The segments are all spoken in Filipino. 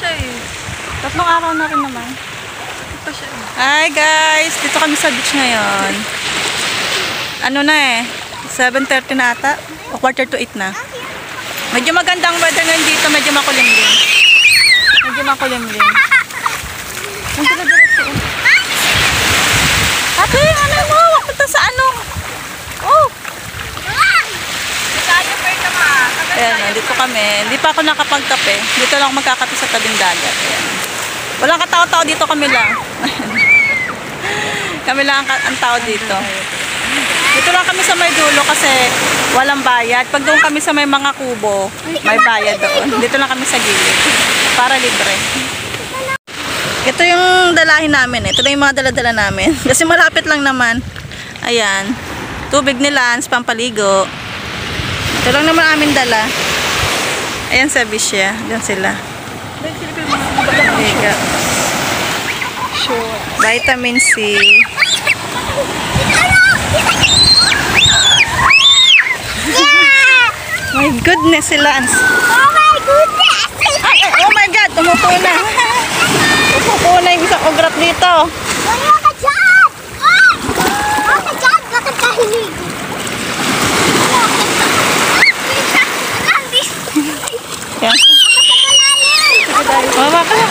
siya eh. 3 araw na rin naman. Ito siya eh. Hi guys! Dito kami sa beach ngayon. Ano na eh? 7:30 na ata? O 7:45 na. Medyo magandang weather ngayon dito. Medyo makulimlim. Medyo makulimlim. Ang diretso eh. Ate, ano mo? Punta sa ano? Oh! Ayan, dito kami. Hindi pa ako nakapagkape. Dito lang magkakape sa tabing dagat. Ayan. Walang katao-tao dito, kami lang. Kami lang ang tao dito. Dito lang kami sa may dulo kasi walang bayad. Pag doon kami sa may mga kubo, may bayad doon. Dito lang kami sa gilid. Para libre. Ito yung dalahin namin. Ito na yung mga daladala namin. Kasi malapit lang naman. Ayan. Tubig nila, pampaligo. Ito lang naman amin dala. Ayan sa Bisya. Diyan sila. Vitamin C. My goodness, sila. Oh my goodness! Oh my God, tumupo na. Tumupo na yung isang ugrap dito. Wala ka dyan! Wala ka dyan! Bakit ka hilig? Yan. Mama ka na.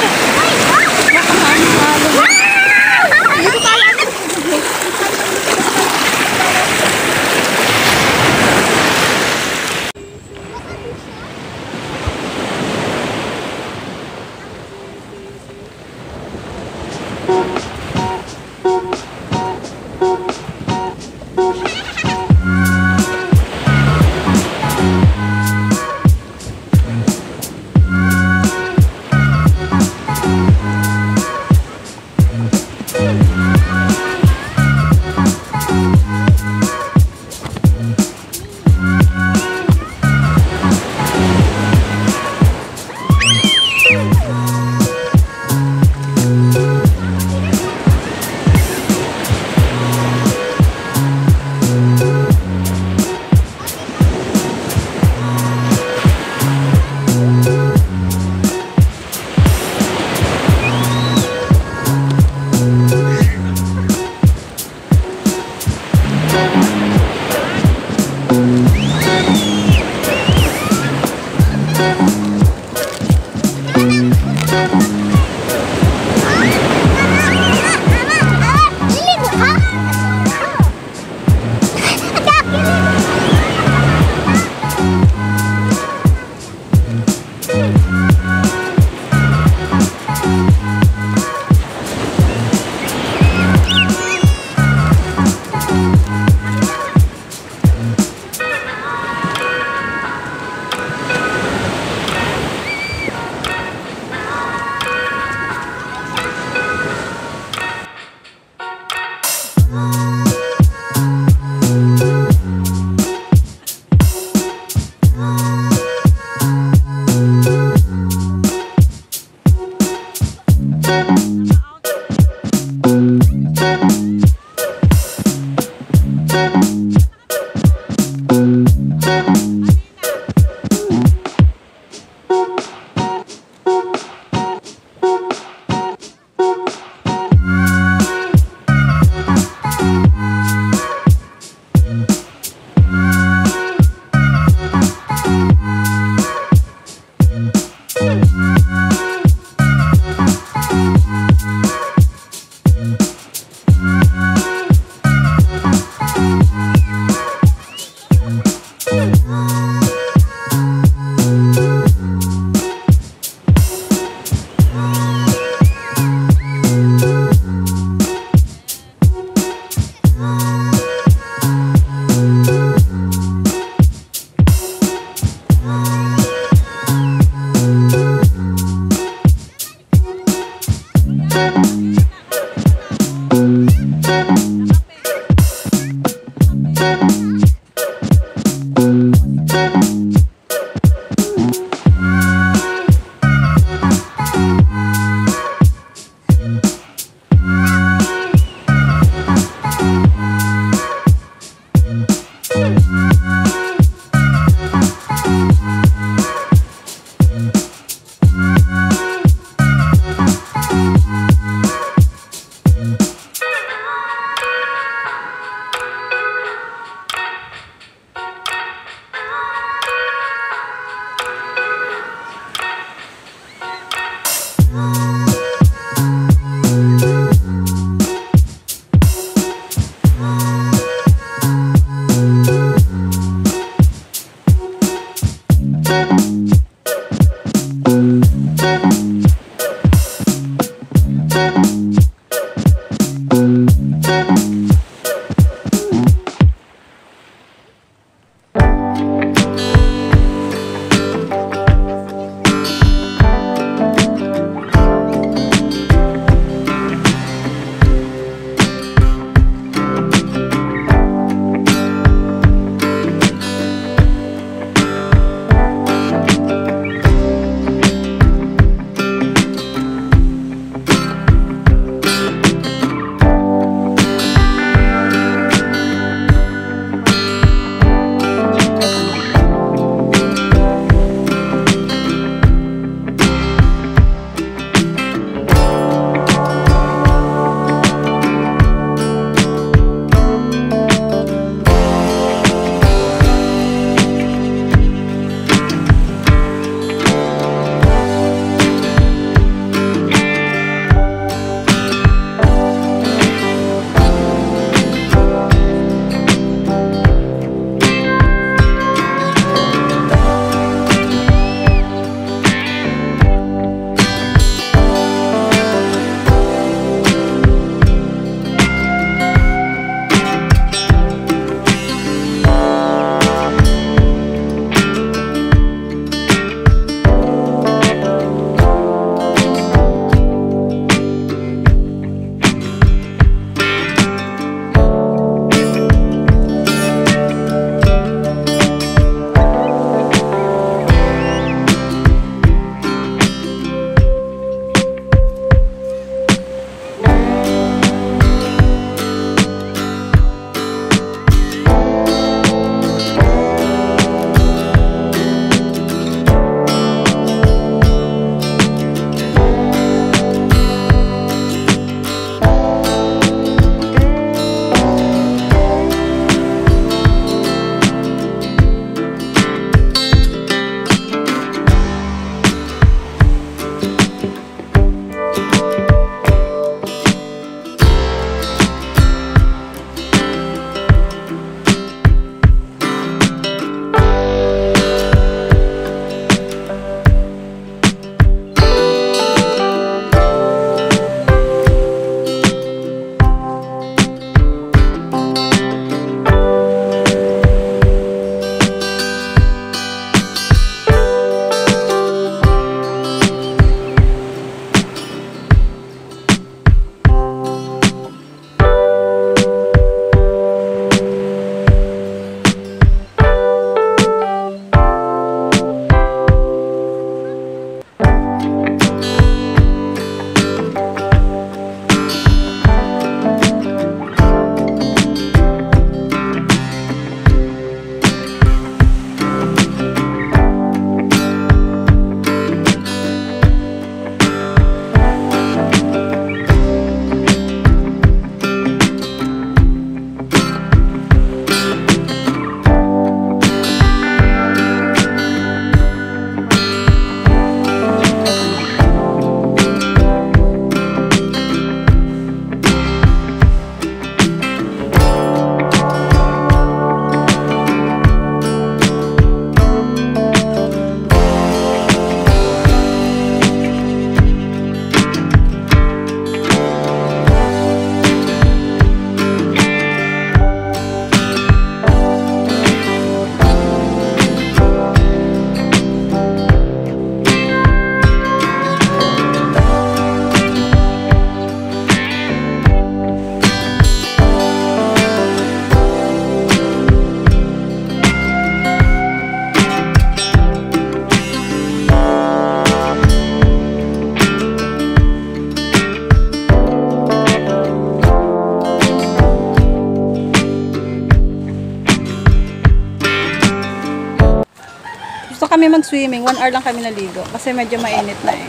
kami mag-swimming, 1 hour lang kami naligo. Kasi medyo mainit na eh.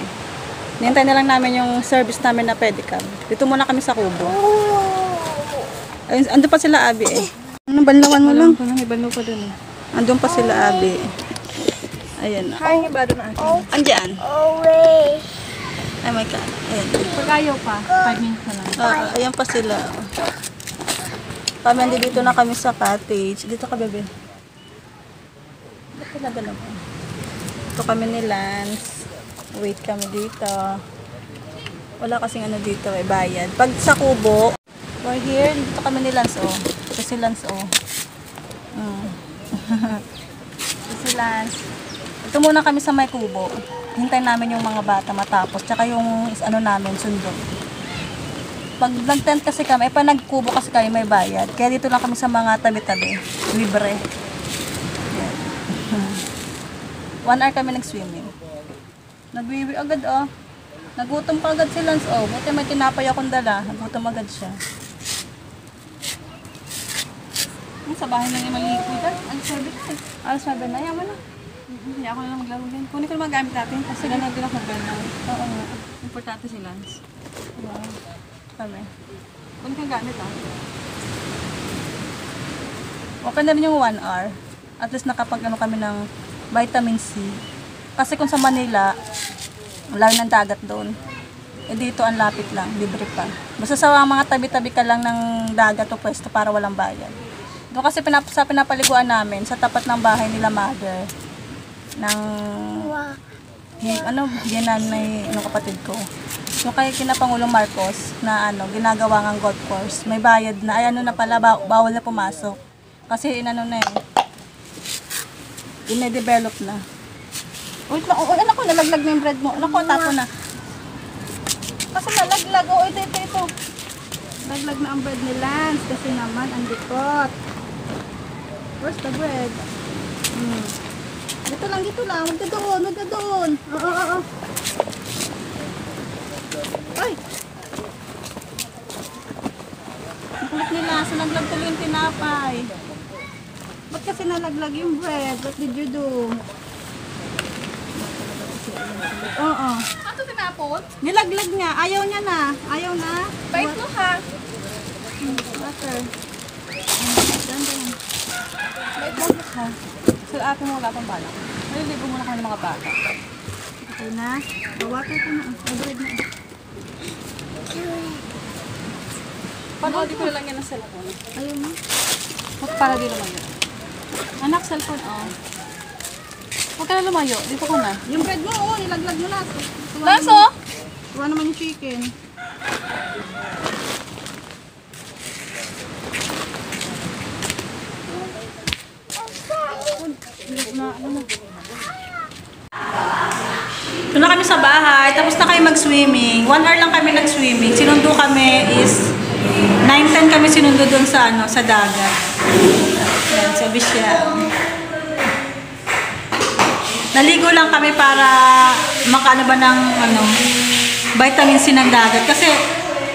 Nihintay na lang namin yung service namin na pedicab. Dito muna kami sa kubo. Ayun, andun pa sila Abby eh. Ano, banlawan mo lang. May banlaw pa dun eh. Andun pa sila Abby. Ayan na. Kaya ba doon natin? Andyan. Away. Ay my God. Ayan. Pag ayaw pa, 5 minutes na lang. Ayan pa sila. Kami dito na kami sa cottage. Dito ka, bebe. Ba't talaga naman? Ito kami ni Lance. Wait kami dito. Wala kasing ano dito eh, bayad. Pag sa kubo, we're here. Dito kami ni Lance, oh. Ito si Lance, oh. Ito si Lance. Ito muna kami sa may kubo. Hintayin namin yung mga bata matapos. Tsaka yung ano namin, sundo. Pag nag-tent kasi kami, pag nagkubo kasi kami may bayad. Kaya dito lang kami sa mga tabi-tabi. Libre. 1 hour kami nag-swimming. Nagwiwi agad oh. Nagutom pa agad si Lance oh. Buti may tinapay akong dala. Nagutom agad siya. Sa bahay na yung maliit ko dyan. Alas 7. Alas 7 na. Yaman na. Hindi ako na lang maglaro din. Kunin ko naman gamit natin kasi gano'n din ako maglaro. Oo nga. Importante si Lance. Wow. Kami. Kunin ko gamit ah. Open na rin yung 1 hour. At least nakapag-ano kami ng vitamin C. Kasi kung sa Manila, layo ng dagat doon. Eh dito ang lapit lang, libre pa. Basta sa mga tabi-tabi ka lang ng dagat o pwesto para walang bayad. Doon kasi sa pinapaliguan namin, sa tapat ng bahay nila mother, ng ginanay ng kapatid ko. Yung kay kina Pangulong Marcos na ginagawa ng golf course, may bayad na, ay na pala, bawal na pumasok. Kasi inano na eh, ine-develop na. Wait lang, anak ko, nalaglag na yung bread mo. Anak ko, tapo na. Kasi nalaglag, ito. Nalaglag na ang bread ni Lance kasi naman, ang dikot. Where's the bread? Dito lang, huwag ka doon. Oo. Ay! Ang kulit nila, so naglag tuloy yung tinapay. Ba't kasi nalaglag yung bread? What did you do? Oo. Ano tinapon? Nilaglag nga. Ayaw niya na. Ayaw na. Bait mo ha. Water. Dandan. Bait mo ha. So ate mo wala pang balak. Maliligo muna kami ng mga bata. Okay na. Water ko na. Ay, bread na. Panoodin ko na lang yan ng cellphone. Ayaw na. Para di lumayo. Anak, cellphone oh. Huwag ka na lumayo. Dito ko na. Yung bread mo, nilaglag mo na. Lance oh! Tuwa naman yung chicken. Doon na kami sa bahay, tapos na kayo mag-swimming. 1 hour lang kami nag-swimming. Sinundo kami is 9:10 kami sinundo doon sa sa dagat. Yan, sabi siya. Naligo lang kami para makaano ba ng vitamin C ng dagat. Kasi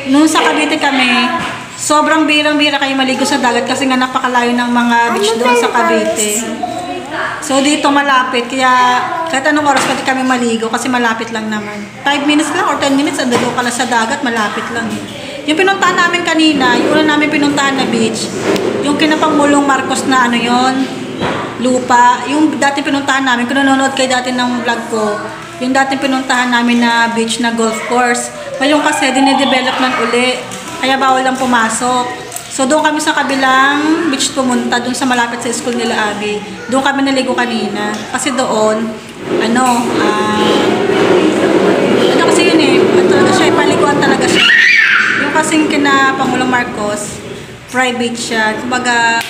noon sa Cavite kami, sobrang birang-bira kayo maligo sa dagat kasi nga napakalayo ng mga beach doon sa Cavite. So dito malapit, kaya kahit anong oras pwede kami maligo kasi malapit lang naman. 5 minutes lang or 10 minutes, andun ka lang sa dagat, malapit lang. Yung pinuntahan namin kanina, yung una namin pinuntahan na beach, yung kinapangulong Marcos na yon, lupa, yung dati pinuntahan namin, kung nanonood kayo dati ng vlog ko, yung dati pinuntahan namin na beach na golf course, ngayon kasi dine-development uli, kaya bawal lang pumasok. So doon kami sa kabilang beach pumunta, doon sa malapit sa school nila Abby. Doon kami naligo kanina. Kasi doon, kasi yun eh, talaga siya, paliguan talaga siya. Yung kasing kina Pangulong Marcos, private siya. Kumbaga,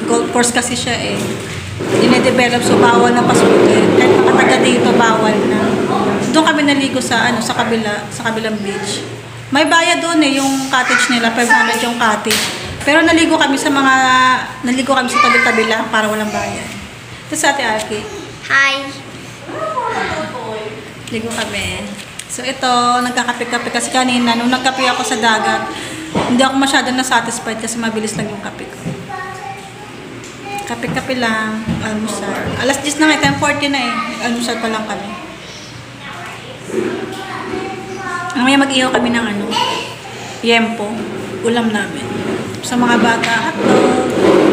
golf course kasi siya eh. Dine-develop, so bawal na pasukin. Kahit makataga dito, bawal na. Doon kami naligo sa kabilang beach. May bayad doon eh, yung cottage nila, 500 yung cottage. Pero naligo kami sa tabi-tabi lang para walang bayad. Ito sa Ate Arky. Hi. Ligo kami. So ito, nagkakape-kape kasi kanina, nung nagkape ako sa dagat, hindi ako masyadong na-satisfied kasi mabilis lang yung kape ko. Kape-kape lang, almusal. Alas 10 na nga, 10:40 na eh. Almusal pa lang kami. Mamaya mag-ihaw kami ng yempo, ulam namin. Sa mga bata, hotdog,